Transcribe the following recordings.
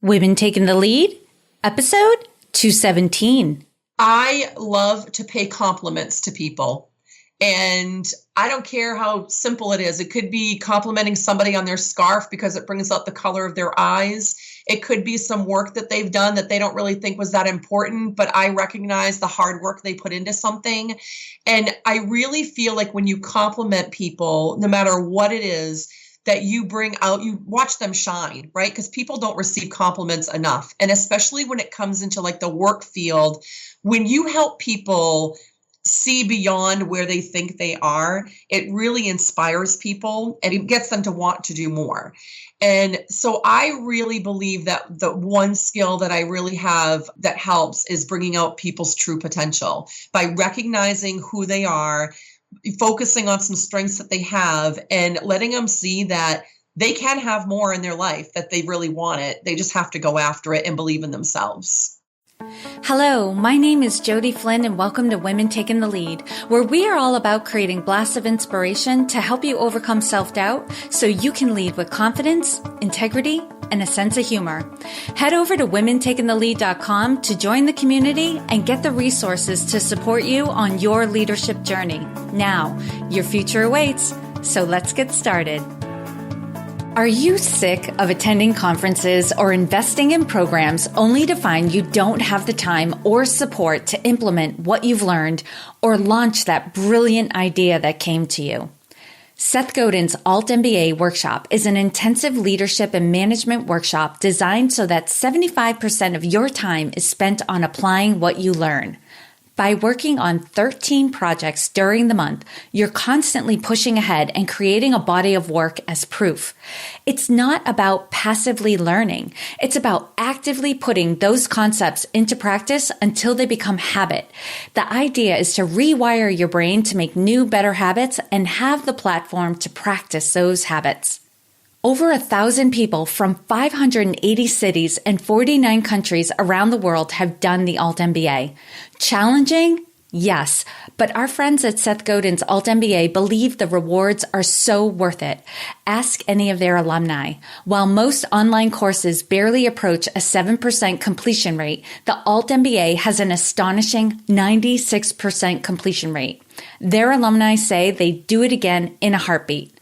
Women Taking the Lead, episode 217. I love to pay compliments to people. And I don't care how simple it is. It could be complimenting somebody on their scarf because it brings out the color of their eyes. It could be some work that they've done that they don't really think was that important, but I recognize the hard work they put into something. And I really feel like when you compliment people, no matter what it is, that you bring out, you watch them shine, right? Because people don't receive compliments enough. And especially when it comes into like the work field, when you help people see beyond where they think they are, it really inspires people and it gets them to want to do more. And so I really believe that the one skill that I really have that helps is bringing out people's true potential by recognizing who they are, focusing on some strengths that they have and letting them see that they can have more in their life, that they really want it. They just have to go after it and believe in themselves. Hello, my name is Jody Flynn and welcome to Women Taking the Lead, where we are all about creating blasts of inspiration to help you overcome self-doubt so you can lead with confidence, integrity, and a sense of humor. Head over to womentakingthelead.com to join the community and get the resources to support you on your leadership journey. Now, your future awaits, so let's get started. Are you sick of attending conferences or investing in programs only to find you don't have the time or support to implement what you've learned or launch that brilliant idea that came to you? Seth Godin's Alt MBA workshop is an intensive leadership and management workshop designed so that 75% of your time is spent on applying what you learn. By working on 13 projects during the month, you're constantly pushing ahead and creating a body of work as proof. It's not about passively learning. It's about actively putting those concepts into practice until they become habit. The idea is to rewire your brain to make new, better habits and have the platform to practice those habits. Over 1,000 people from 580 cities and 49 countries around the world have done the Alt MBA. Challenging? Yes, but our friends at Seth Godin's Alt MBA believe the rewards are so worth it. Ask any of their alumni. While most online courses barely approach a 7% completion rate, the Alt MBA has an astonishing 96% completion rate. Their alumni say they'd do it again in a heartbeat.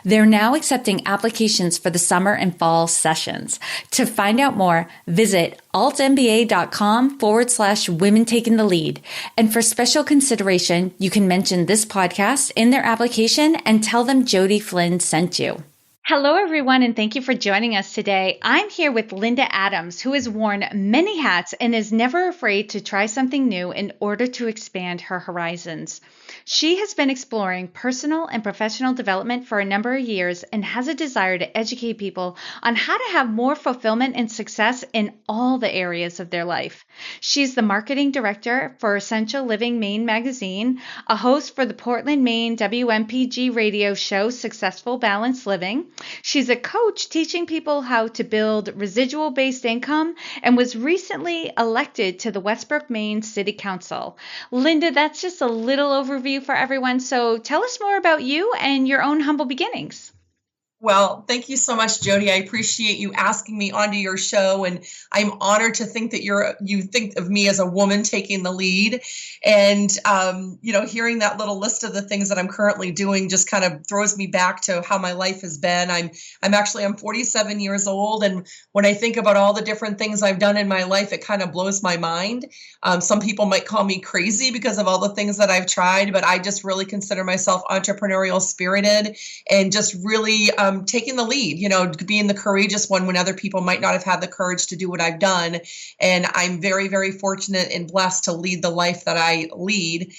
They're now accepting applications for the summer and fall sessions. To find out more, visit altmba.com/women taking the lead. And for special consideration, you can mention this podcast in their application and tell them Jody Flynn sent you. Hello, everyone, and thank you for joining us today. I'm here with Lynda Adams, who has worn many hats and is never afraid to try something new in order to expand her horizons. She has been exploring personal and professional development for a number of years and has a desire to educate people on how to have more fulfillment and success in all the areas of their life. She's the marketing director for Essential Living Maine magazine, a host for the Portland, Maine WMPG radio show Successful Balanced Living. She's a coach teaching people how to build residual-based income and was recently elected to the Westbrook, Maine City Council. Lynda, that's just a little overview for everyone. So tell us more about you and your own humble beginnings. Well, thank you so much, Jody. I appreciate you asking me onto your show, and I'm honored to think that you think of me as a woman taking the lead. And hearing that little list of the things that I'm currently doing just kind of throws me back to how my life has been. I'm 47 years old, and when I think about all the different things I've done in my life, it kind of blows my mind. Some people might call me crazy because of all the things that I've tried, but I just really consider myself entrepreneurial spirited and just really taking the lead, being the courageous one when other people might not have had the courage to do what I've done. And I'm very, very fortunate and blessed to lead the life that I lead.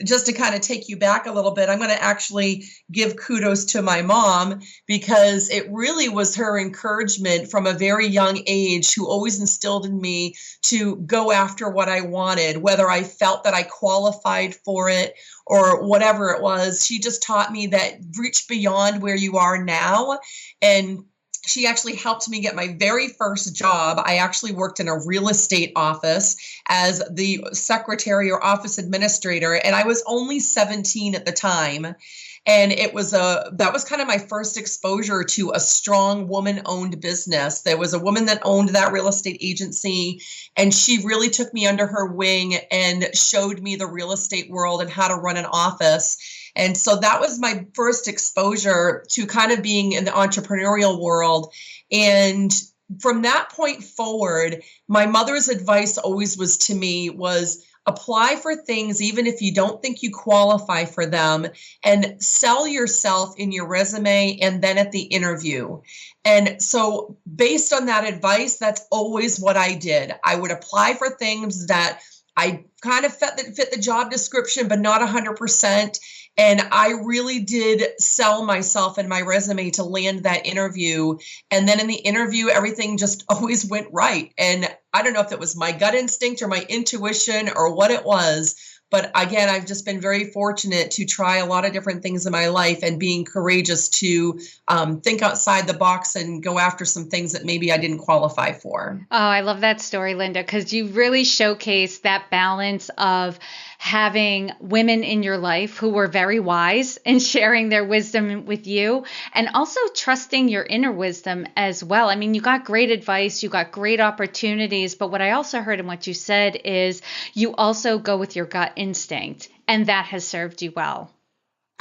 Just to kind of take you back a little bit, I'm going to actually give kudos to my mom because it really was her encouragement from a very young age who always instilled in me to go after what I wanted, whether I felt that I qualified for it or whatever it was. She just taught me that reach beyond where you are now. And she actually helped me get my very first job. I actually worked in a real estate office as the secretary or office administrator, and I was only 17 at the time. And that was kind of my first exposure to a strong woman-owned business. There was a woman that owned that real estate agency, and she really took me under her wing and showed me the real estate world and how to run an office. And so that was my first exposure to kind of being in the entrepreneurial world. And from that point forward, my mother's advice always was to me was apply for things, even if you don't think you qualify for them, and sell yourself in your resume and then at the interview. And so based on that advice, that's always what I did. I would apply for things that I kind of fit the job description, but not 100%. And I really did sell myself and my resume to land that interview. And then in the interview, everything just always went right. And I don't know if it was my gut instinct or my intuition or what it was. But again, I've just been very fortunate to try a lot of different things in my life and being courageous to think outside the box and go after some things that maybe I didn't qualify for. Oh, I love that story, Lynda, because you really showcase that balance of having women in your life who were very wise and sharing their wisdom with you, and also trusting your inner wisdom as well. I mean, you got great advice, you got great opportunities, but what I also heard in what you said is you also go with your gut instinct, and that has served you well.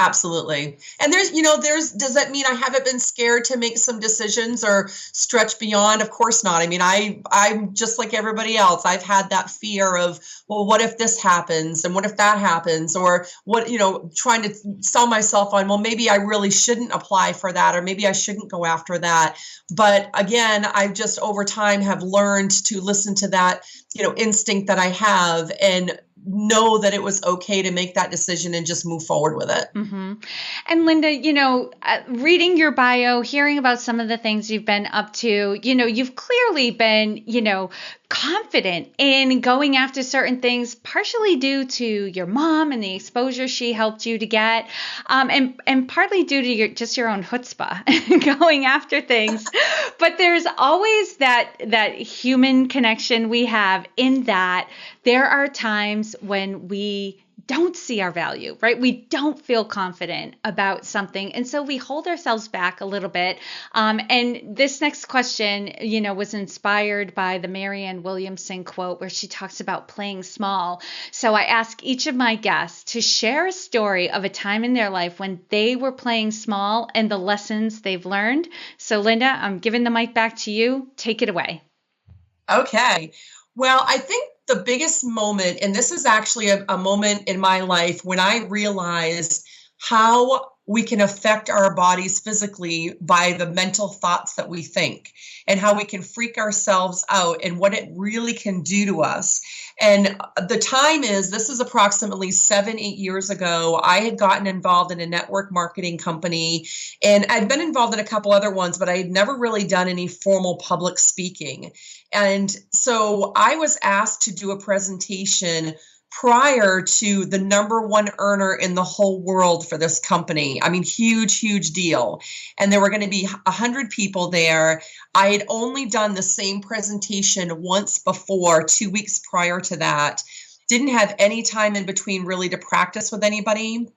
Absolutely. And does that mean I haven't been scared to make some decisions or stretch beyond? Of course not. I mean, I'm just like everybody else. I've had that fear of, well, what if this happens? And what if that happens? Or what, trying to sell myself on, well, maybe I really shouldn't apply for that, or maybe I shouldn't go after that. But again, I've just over time have learned to listen to that, instinct that I have and know that it was okay to make that decision and just move forward with it. Mm-hmm. And Lynda, reading your bio, hearing about some of the things you've been up to, you've clearly been, confident in going after certain things, partially due to your mom and the exposure she helped you to get, and partly due to your own chutzpah going after things. But there's always that human connection we have in that there are times when we don't see our value, right? We don't feel confident about something. And so we hold ourselves back a little bit. And this next question, was inspired by the Marianne Williamson quote where she talks about playing small. So I ask each of my guests to share a story of a time in their life when they were playing small and the lessons they've learned. So Lynda, I'm giving the mic back to you. Take it away. Okay. Well, I think the biggest moment, and this is actually a moment in my life when I realized how we can affect our bodies physically by the mental thoughts that we think, and how we can freak ourselves out and what it really can do to us. And this is approximately 7-8 years ago. I had gotten involved in a network marketing company, and I'd been involved in a couple other ones, but I had never really done any formal public speaking. And so I was asked to do a presentation prior to the number one earner in the whole world for this company. I mean, huge, huge deal. And there were going to be 100 people there. I had only done the same presentation once before, 2 weeks prior to that. Didn't have any time in between really to practice with anybody.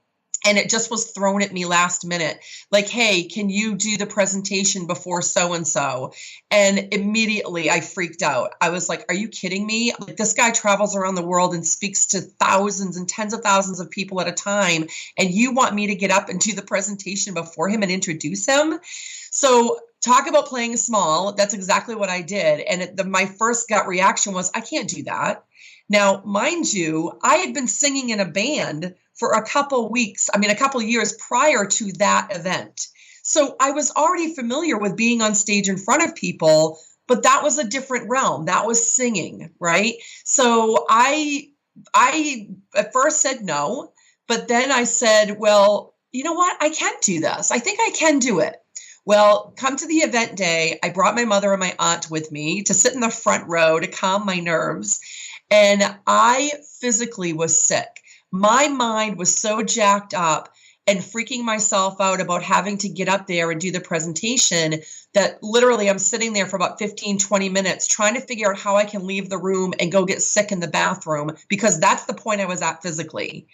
And it just was thrown at me last minute. Like, hey, can you do the presentation before so-and-so? And immediately I freaked out. I was like, are you kidding me? Like, this guy travels around the world and speaks to thousands and tens of thousands of people at a time. And you want me to get up and do the presentation before him and introduce him? So talk about playing small. That's exactly what I did. And my first gut reaction was, I can't do that. Now, mind you, I had been singing in a band for a couple years prior to that event. So I was already familiar with being on stage in front of people, but that was a different realm. That was singing, right? So I at first said no, but then I said, well, you know what? I can do this. I think I can do it. Well, come to the event day, I brought my mother and my aunt with me to sit in the front row to calm my nerves. And I physically was sick. My mind was so jacked up. and freaking myself out about having to get up there and do the presentation, that literally I'm sitting there for about 15, 20 minutes trying to figure out how I can leave the room and go get sick in the bathroom, because that's the point I was at physically.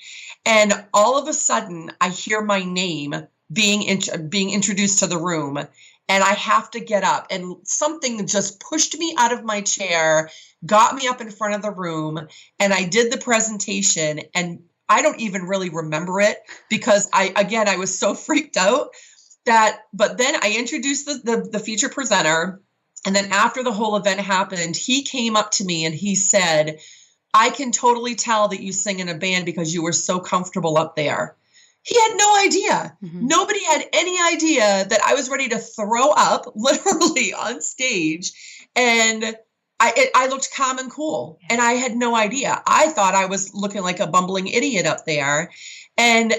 And all of a sudden I hear my name being introduced to the room, and I have to get up, and something just pushed me out of my chair, got me up in front of the room, and I did the presentation. And I don't even really remember it because I was so freaked out but then I introduced the feature presenter. And then after the whole event happened, he came up to me and he said, "I can totally tell that you sing in a band because you were so comfortable up there." He had no idea. Mm-hmm. Nobody had any idea that I was ready to throw up literally on stage. And I looked calm and cool, and I had no idea. I thought I was looking like a bumbling idiot up there. And,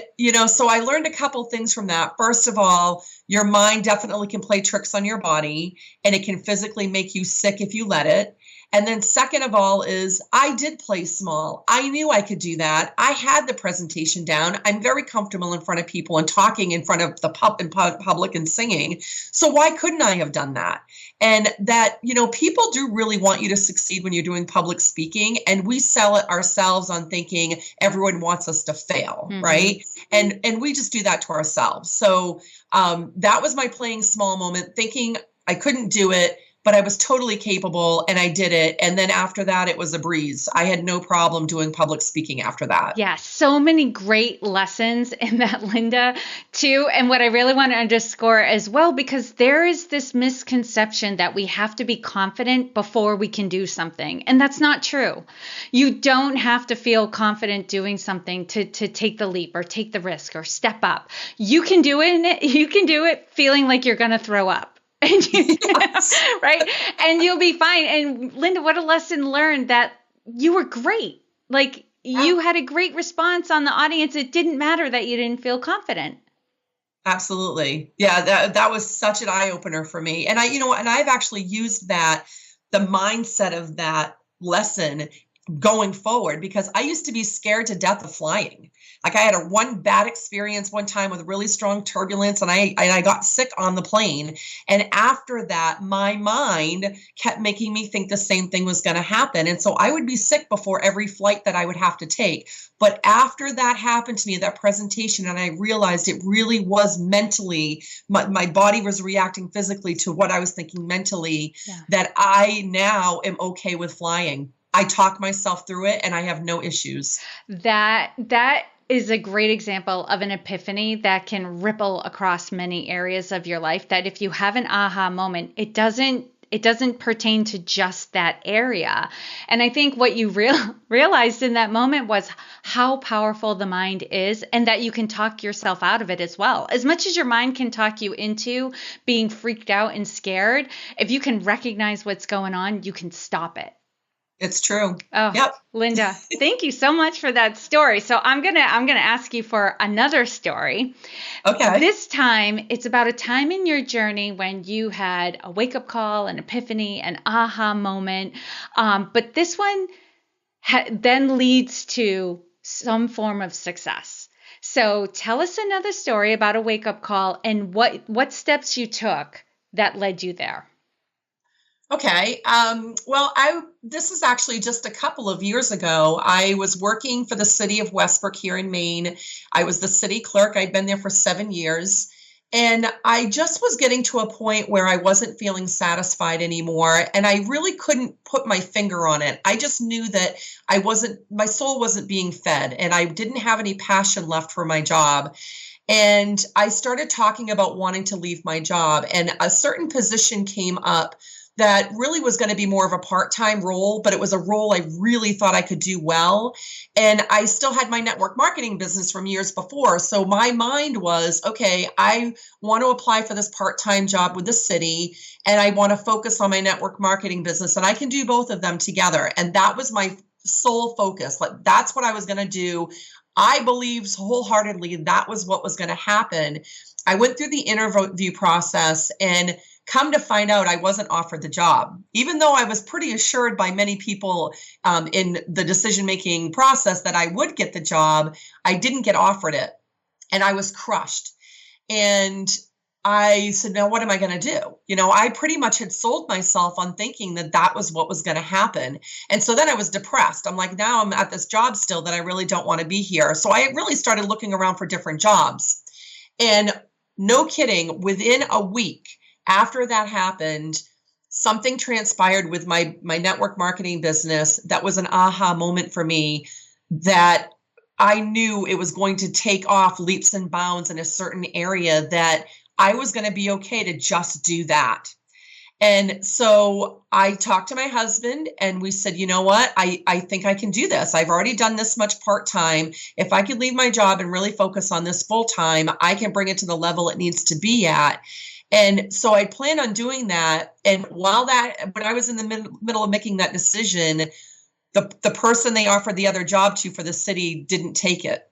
so I learned a couple things from that. First of all, your mind definitely can play tricks on your body, and it can physically make you sick if you let it. And then second of all is I did play small. I knew I could do that. I had the presentation down. I'm very comfortable in front of people and talking in front of the public and singing. So why couldn't I have done that? And that, people do really want you to succeed when you're doing public speaking. And we sell it ourselves on thinking everyone wants us to fail, mm-hmm. right? And we just do that to ourselves. So that was my playing small moment, thinking I couldn't do it, but I was totally capable, and I did it. And then after that, it was a breeze. I had no problem doing public speaking after that. Yeah, so many great lessons in that, Lynda, too. And what I really want to underscore as well, because there is this misconception that we have to be confident before we can do something. And that's not true. You don't have to feel confident doing something to take the leap or take the risk or step up. You can do it. You can do it feeling like you're going to throw up. Yes. Right. And you'll be fine. And Lynda, what a lesson learned, that you were great. Like you had a great response on the audience. It didn't matter that you didn't feel confident. Absolutely. Yeah. That was such an eye opener for me. And and I've actually used the mindset of that lesson going forward, because I used to be scared to death of flying. Like I had one bad experience one time with really strong turbulence, and I got sick on the plane. And after that, my mind kept making me think the same thing was going to happen. And so I would be sick before every flight that I would have to take. But after that happened to me, that presentation, and I realized it really was mentally, my body was reacting physically to what I was thinking mentally, that I now am okay with flying. I talk myself through it, and I have no issues. That is a great example of an epiphany that can ripple across many areas of your life, that if you have an aha moment, it doesn't pertain to just that area. And I think what you realized in that moment was how powerful the mind is, and that you can talk yourself out of it as well. As much as your mind can talk you into being freaked out and scared, if you can recognize what's going on, you can stop it. It's true. Oh, yep. Lynda, thank you so much for that story. So I'm gonna ask you for another story. Okay. This time, it's about a time in your journey when you had a wake-up call, an epiphany, an aha moment. But this one then leads to some form of success. So tell us another story about a wake-up call and what steps you took that led you there. Okay. This is actually just a couple of years ago. I was working for the city of Westbrook here in Maine. I was the city clerk. I'd been there for 7 years. And I just was getting to a point where I wasn't feeling satisfied anymore. And I really couldn't put my finger on it. I just knew that my soul wasn't being fed, and I didn't have any passion left for my job. And I started talking about wanting to leave my job, and a certain position came up that really was going to be more of a part-time role, but it was a role I really thought I could do well. And I still had my network marketing business from years before. So my mind was, okay, I want to apply for this part-time job with the city, and I want to focus on my network marketing business, and I can do both of them together. And that was my sole focus. Like, that's what I was going to do. I believed wholeheartedly that was what was going to happen. I went through the interview process, and come to find out, I wasn't offered the job. Even though I was pretty assured by many people in the decision-making process that I would get the job, I didn't get offered it. and I was crushed. And I said, now what am I going to do? I pretty much had sold myself on thinking that that was what was going to happen. And so then I was depressed. I'm like, now I'm at this job still that I really don't want to be here. So I really started looking around for different jobs. And no kidding, within a week after that happened, something transpired with my network marketing business that was an aha moment for me, that I knew it was going to take off leaps and bounds in a certain area, that I was going to be okay to just do that. And so I talked to my husband and we said, you know what, I think I can do this. I've already done this much part-time. If I could leave my job and really focus on this full-time, I can bring it to the level it needs to be at. And so I planned on doing that. And when I was in the middle of making that decision, the person they offered the other job to for the city didn't take it.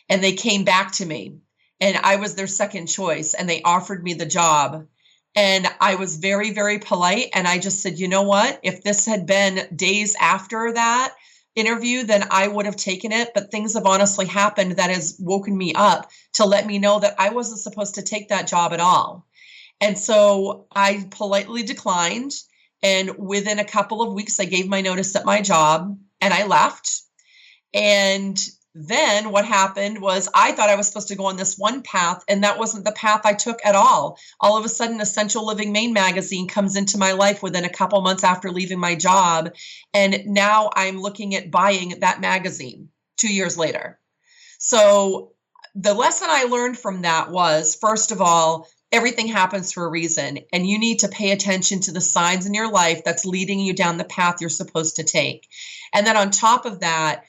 And they came back to me and I was their second choice and they offered me the job. And I was very, very polite. And I just said, you know what, if this had been days after that interview, then I would have taken it. But things have honestly happened that has woken me up to let me know that I wasn't supposed to take that job at all. And so I politely declined. And within a couple of weeks, I gave my notice at my job and I left. And then what happened was I thought I was supposed to go on this one path, and that wasn't the path I took at all. All of a sudden, Essential Living Maine magazine comes into my life within a couple months after leaving my job. And now I'm looking at buying that magazine 2 years later. So the lesson I learned from that was, first of all, everything happens for a reason, and you need to pay attention to the signs in your life that's leading you down the path you're supposed to take. And then on top of that,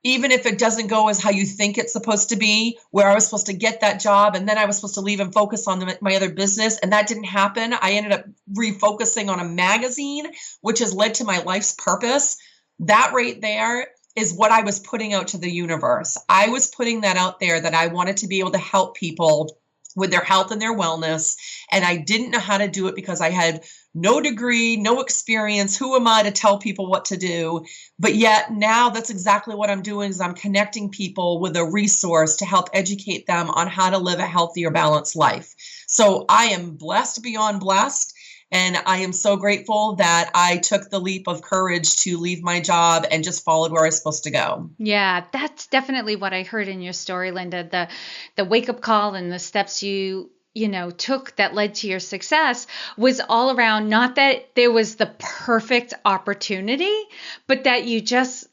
even if it doesn't go as how you think it's supposed to be, where I was supposed to get that job and then I was supposed to leave and focus on my other business, and that didn't happen, I ended up refocusing on a magazine, which has led to my life's purpose. That right there is what I was putting out to the universe. I was putting that out there, that I wanted to be able to help people with their health and their wellness. And I didn't know how to do it because I had no degree, no experience. Who am I to tell people what to do? But yet now that's exactly what I'm doing, is I'm connecting people with a resource to help educate them on how to live a healthier, balanced life. So I am blessed beyond blessed. And I am so grateful that I took the leap of courage to leave my job and just followed where I was supposed to go. Yeah, that's definitely what I heard in your story, Lynda. The wake up call and the steps you took that led to your success was all around, not that there was the perfect opportunity, but that you just,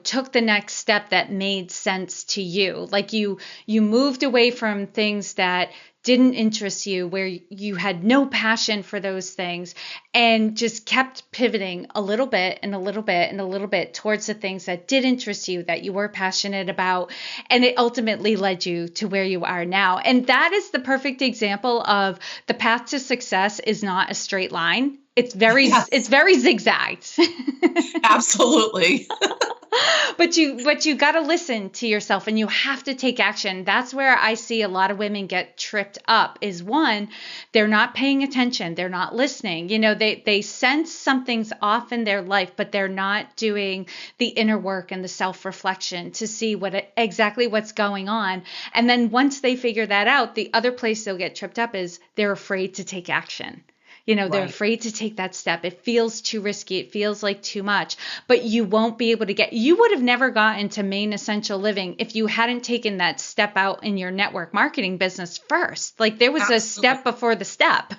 took the next step that made sense to you. Like you moved away from things that didn't interest you, where you had no passion for those things, and just kept pivoting a little bit and a little bit and a little bit towards the things that did interest you, that you were passionate about. And it ultimately led you to where you are now. And that is the perfect example of the path to success is not a straight line. It's very zigzagged. Absolutely. But you got to listen to yourself and you have to take action. That's where I see a lot of women get tripped up, is one, they're not paying attention. They're not listening. They sense something's off in their life, but they're not doing the inner work and the self-reflection to see exactly what's going on. And then once they figure that out, the other place they'll get tripped up is they're afraid to take action. They're Right. afraid to take that step. It feels too risky. It feels like too much, but you won't be able to you would have never gotten to Maine Essential Living if you hadn't taken that step out in your network marketing business first. Like there was Absolutely. a step before the step.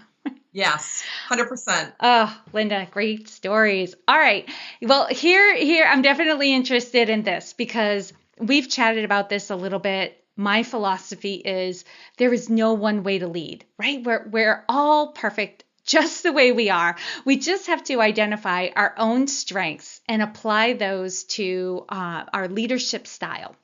Yes, 100%. Oh, Lynda, great stories. All right. Well, here, I'm definitely interested in this because we've chatted about this a little bit. My philosophy is there is no one way to lead, right? We're all perfect just the way we are. We just have to identify our own strengths and apply those to our leadership style.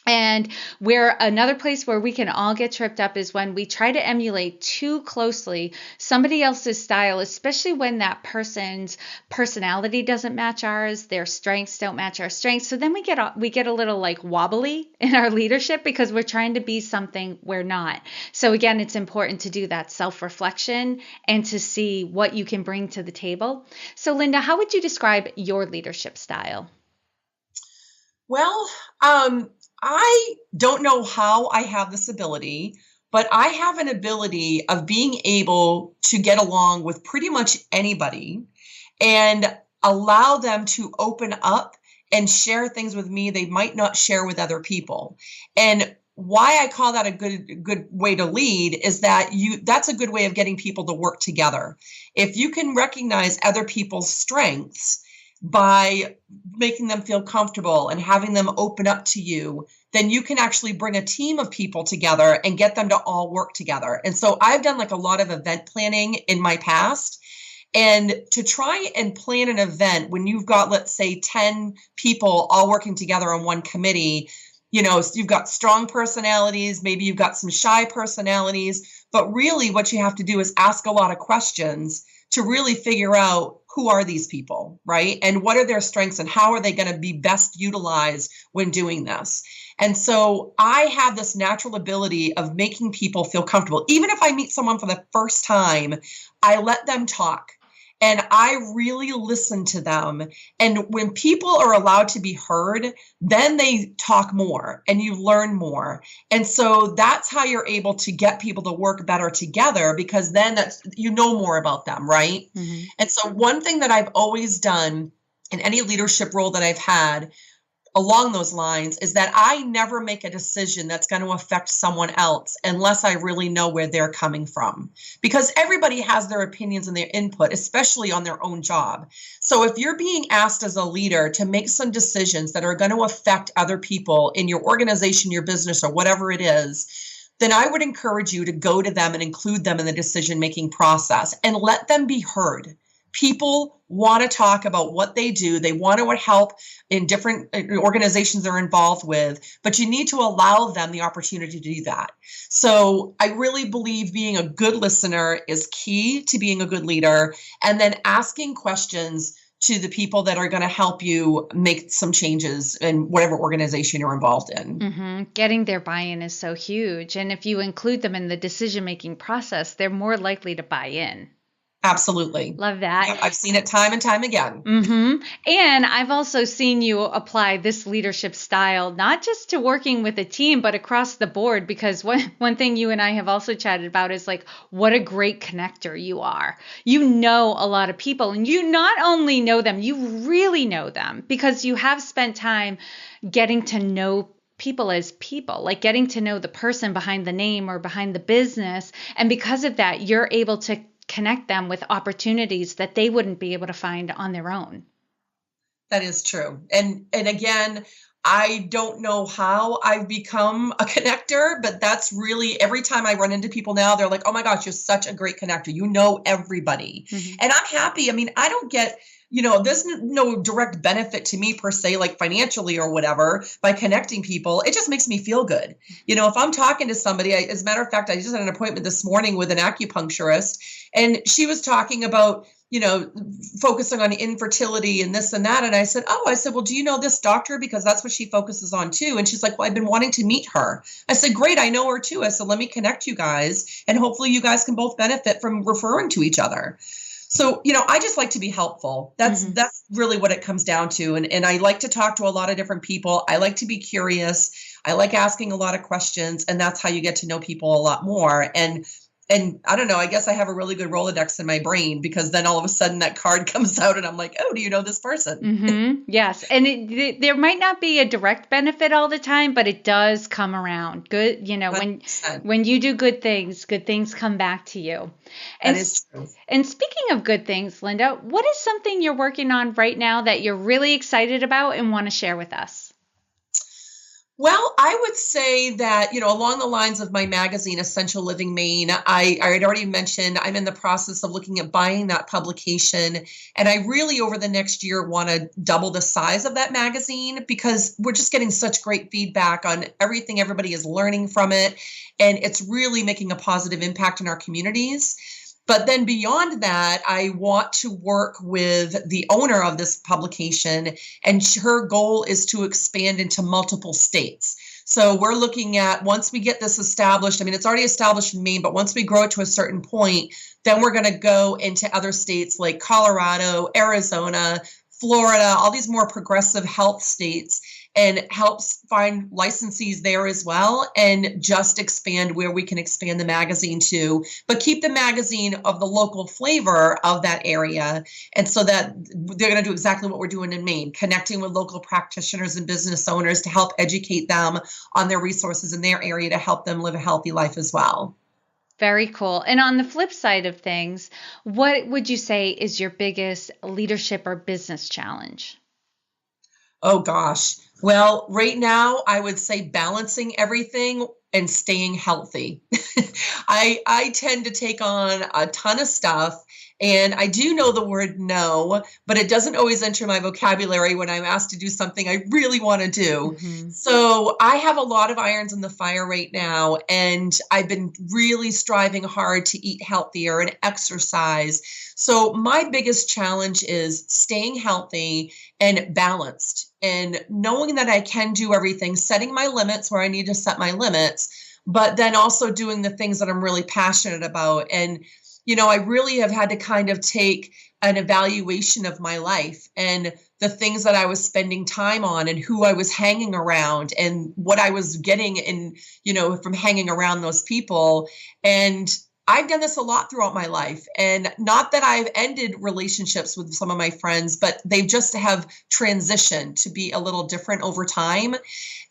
And where another place where we can all get tripped up is when we try to emulate too closely somebody else's style, especially when that person's personality doesn't match ours, their strengths don't match our strengths. So then we get a little like wobbly in our leadership because we're trying to be something we're not. So again, it's important to do that self-reflection and to see what you can bring to the table. So Lynda, how would you describe your leadership style? Well, I don't know how I have this ability, but I have an ability of being able to get along with pretty much anybody and allow them to open up and share things with me they might not share with other people. And why I call that a good way to lead is that that's a good way of getting people to work together. If you can recognize other people's strengths by making them feel comfortable and having them open up to you, then you can actually bring a team of people together and get them to all work together. And so I've done like a lot of event planning in my past. And to try and plan an event when you've got, let's say, 10 people all working together on one committee, so you've got strong personalities, maybe you've got some shy personalities, but really what you have to do is ask a lot of questions to really figure out who are these people, right? And what are their strengths and how are they going to be best utilized when doing this? And so I have this natural ability of making people feel comfortable. Even if I meet someone for the first time, I let them talk. And I really listen to them. And when people are allowed to be heard, then they talk more and you learn more. And so that's how you're able to get people to work better together, because then you know more about them, right? Mm-hmm. And so one thing that I've always done in any leadership role that I've had along those lines is that I never make a decision that's going to affect someone else unless I really know where they're coming from, because everybody has their opinions and their input, especially on their own job. So if you're being asked as a leader to make some decisions that are going to affect other people in your organization, your business, or whatever it is, then I would encourage you to go to them and include them in the decision-making process and let them be heard. People want to talk about what they do. They want to help in different organizations they're involved with, but you need to allow them the opportunity to do that. So I really believe being a good listener is key to being a good leader, and then asking questions to the people that are going to help you make some changes in whatever organization you're involved in. Mm-hmm. Getting their buy-in is so huge. And if you include them in the decision-making process, they're more likely to buy in. Absolutely. Love that. Yep, I've seen it time and time again. Mm-hmm. And I've also seen you apply this leadership style, not just to working with a team, but across the board, because one thing you and I have also chatted about is like, what a great connector you are. You know a lot of people, and you not only know them, you really know them, because you have spent time getting to know people as people, like getting to know the person behind the name or behind the business. And because of that, you're able to connect them with opportunities that they wouldn't be able to find on their own. That is true. And again, I don't know how I've become a connector, but that's really, every time I run into people now, they're like, oh my gosh, you're such a great connector. You know everybody. Mm-hmm. And I'm happy. I mean, I don't get, there's no direct benefit to me per se, like financially or whatever, by connecting people. It just makes me feel good. If I'm talking to somebody, as a matter of fact, I just had an appointment this morning with an acupuncturist, and she was talking about, focusing on infertility and this and that. And I said, well, do you know this doctor? Because that's what she focuses on too. And she's like, well, I've been wanting to meet her. I said, great, I know her too. I said, let me connect you guys, and hopefully you guys can both benefit from referring to each other. So, I just like to be helpful. That's really what it comes down to. And I like to talk to a lot of different people. I like to be curious. I like asking a lot of questions, and that's how you get to know people a lot more. And I don't know, I guess I have a really good Rolodex in my brain, because then all of a sudden that card comes out and I'm like, oh, do you know this person? Mm-hmm. Yes. And there might not be a direct benefit all the time, but it does come around. Good. When you do good things come back to you. And, that is true. And speaking of good things, Lynda, what is something you're working on right now that you're really excited about and want to share with us? Well, I would say that, along the lines of my magazine, Essential Living Maine, I had already mentioned I'm in the process of looking at buying that publication. And I really, over the next year, want to double the size of that magazine, because we're just getting such great feedback on everything everybody is learning from it. And it's really making a positive impact in our communities. But then beyond that, I want to work with the owner of this publication, and her goal is to expand into multiple states. So we're looking at, once we get this established, it's already established in Maine, but once we grow it to a certain point, then we're going to go into other states like Colorado, Arizona, Florida, all these more progressive health states, and helps find licensees there as well, and just expand where we can expand the magazine to, but keep the magazine of the local flavor of that area. And so that they're going to do exactly what we're doing in Maine, connecting with local practitioners and business owners to help educate them on their resources in their area to help them live a healthy life as well. Very cool. And on the flip side of things, what would you say is your biggest leadership or business challenge? Oh gosh. Well, right now I would say balancing everything and staying healthy. I tend to take on a ton of stuff, and I do know the word no, but it doesn't always enter my vocabulary when I'm asked to do something I really want to do. Mm-hmm. So I have a lot of irons in the fire right now, and I've been really striving hard to eat healthier and exercise. So my biggest challenge is staying healthy and balanced, and knowing that I can do everything, setting my limits where I need to set my limits, but then also doing the things that I'm really passionate about. And, I really have had to kind of take an evaluation of my life and the things that I was spending time on and who I was hanging around and what I was getting in, from hanging around those people. And I've done this a lot throughout my life, and not that I've ended relationships with some of my friends, but they just have transitioned to be a little different over time.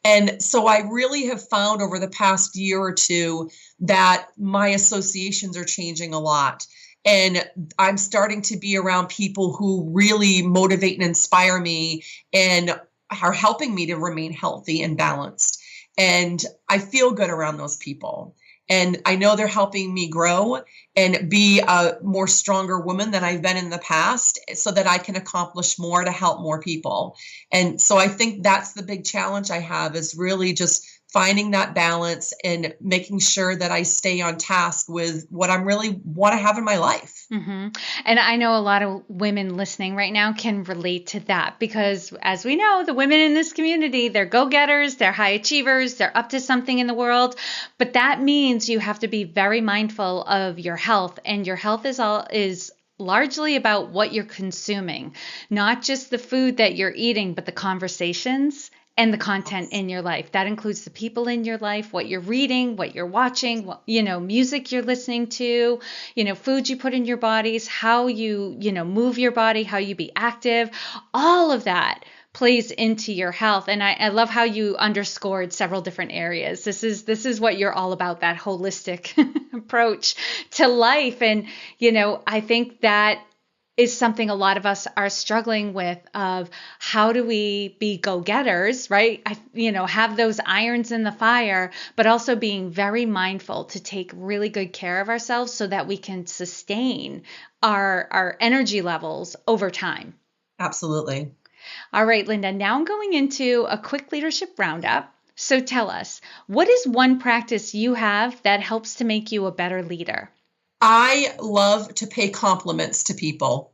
And so I really have found over the past year or two that my associations are changing a lot. And I'm starting to be around people who really motivate and inspire me and are helping me to remain healthy and balanced. And I feel good around those people. And I know they're helping me grow and be a more stronger woman than I've been in the past, so that I can accomplish more to help more people. And so I think that's the big challenge I have, is really just finding that balance and making sure that I stay on task with what I really want to have in my life. Mm-hmm. And I know a lot of women listening right now can relate to that, because as we know, the women in this community, they're go-getters, they're high achievers, they're up to something in the world. But that means you have to be very mindful of your health, and your health is largely about what you're consuming, not just the food that you're eating, but the conversations and the content in your life. That includes the people in your life, what you're reading, what you're watching, music you're listening to, food you put in your bodies, how you, move your body, how you be active. All of that plays into your health. And I love how you underscored several different areas. This is what you're all about, that holistic approach to life. And, I think that is something a lot of us are struggling with, of how do we be go-getters, right? Have those irons in the fire, but also being very mindful to take really good care of ourselves so that we can sustain our energy levels over time. Absolutely. All right, Lynda, now I'm going into a quick leadership roundup. So tell us, what is one practice you have that helps to make you a better leader? I love to pay compliments to people,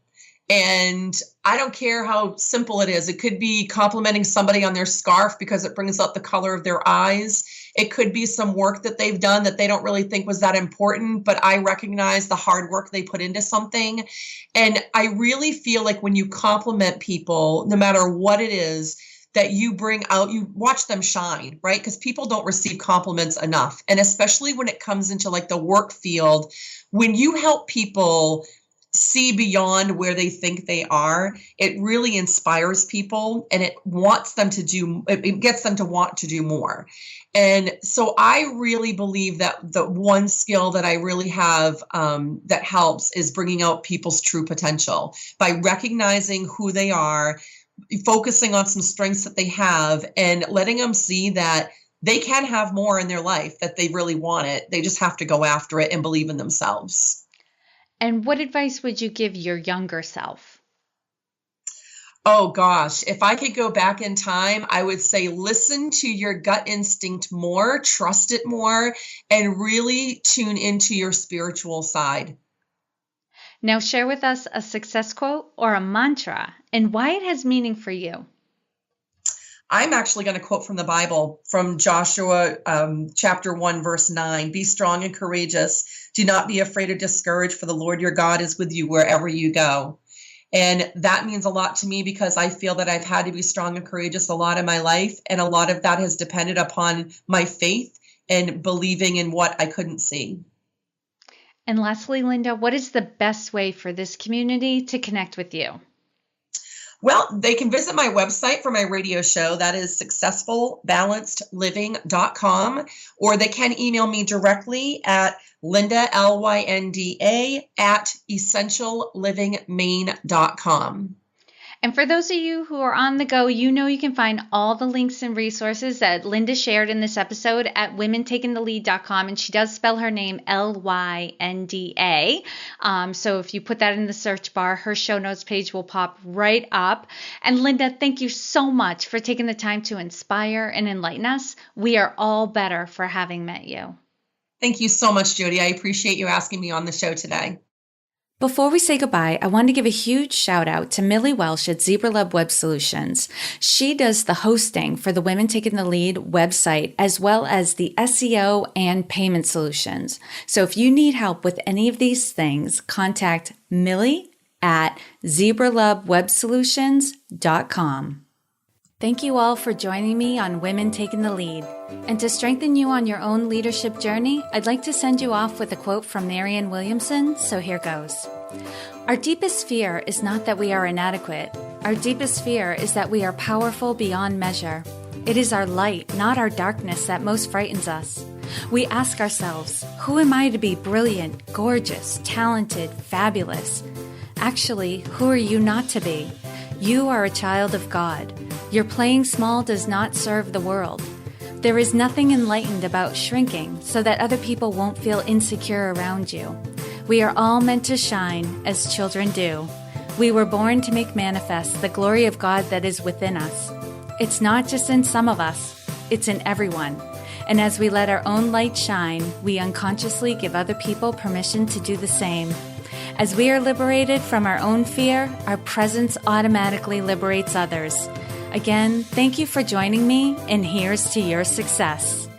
and I don't care how simple it is. It could be complimenting somebody on their scarf because it brings out the color of their eyes. It could be some work that they've done that they don't really think was that important, but I recognize the hard work they put into something. And I really feel like when you compliment people, no matter what it is, that you bring out, you watch them shine, right? Because people don't receive compliments enough. And especially when it comes into like the work field, when you help people see beyond where they think they are, it really inspires people, and it gets them to want to do more. And so I really believe that the one skill that I really have that helps is bringing out people's true potential by recognizing who they are, focusing on some strengths that they have, and letting them see that they can have more in their life, that they really want it. They just have to go after it and believe in themselves. And what advice would you give your younger self? Oh gosh, if I could go back in time, I would say listen to your gut instinct more, trust it more, and really tune into your spiritual side. Now share with us a success quote or a mantra and why it has meaning for you. I'm actually going to quote from the Bible, from Joshua chapter 1, verse 9. Be strong and courageous. Do not be afraid or discouraged, for the Lord your God is with you wherever you go. And that means a lot to me because I feel that I've had to be strong and courageous a lot in my life. And a lot of that has depended upon my faith and believing in what I couldn't see. And lastly, Lynda, what is the best way for this community to connect with you? Well, they can visit my website for my radio show. That is successfulbalancedliving.com, or they can email me directly at Lynda, Lynda, at essentiallivingmaine.com. And for those of you who are on the go, you know you can find all the links and resources that Lynda shared in this episode at womentakingthelead.com. And she does spell her name Lynda. So if you put that in the search bar, her show notes page will pop right up. And Lynda, thank you so much for taking the time to inspire and enlighten us. We are all better for having met you. Thank you so much, Jody. I appreciate you asking me on the show today. Before we say goodbye, I want to give a huge shout out to Millie Welsh at Zebra Lab Web Solutions. She does the hosting for the Women Taking the Lead website, as well as the SEO and payment solutions. So if you need help with any of these things, contact Millie at zebralabwebsolutions.com. Thank you all for joining me on Women Taking the Lead. And to strengthen you on your own leadership journey, I'd like to send you off with a quote from Marianne Williamson, so here goes. Our deepest fear is not that we are inadequate. Our deepest fear is that we are powerful beyond measure. It is our light, not our darkness, that most frightens us. We ask ourselves, who am I to be brilliant, gorgeous, talented, fabulous? Actually, who are you not to be? You are a child of God. Your playing small does not serve the world. There is nothing enlightened about shrinking so that other people won't feel insecure around you. We are all meant to shine as children do. We were born to make manifest the glory of God that is within us. It's not just in some of us, it's in everyone. And as we let our own light shine, we unconsciously give other people permission to do the same. As we are liberated from our own fear, our presence automatically liberates others. Again, thank you for joining me, and here's to your success.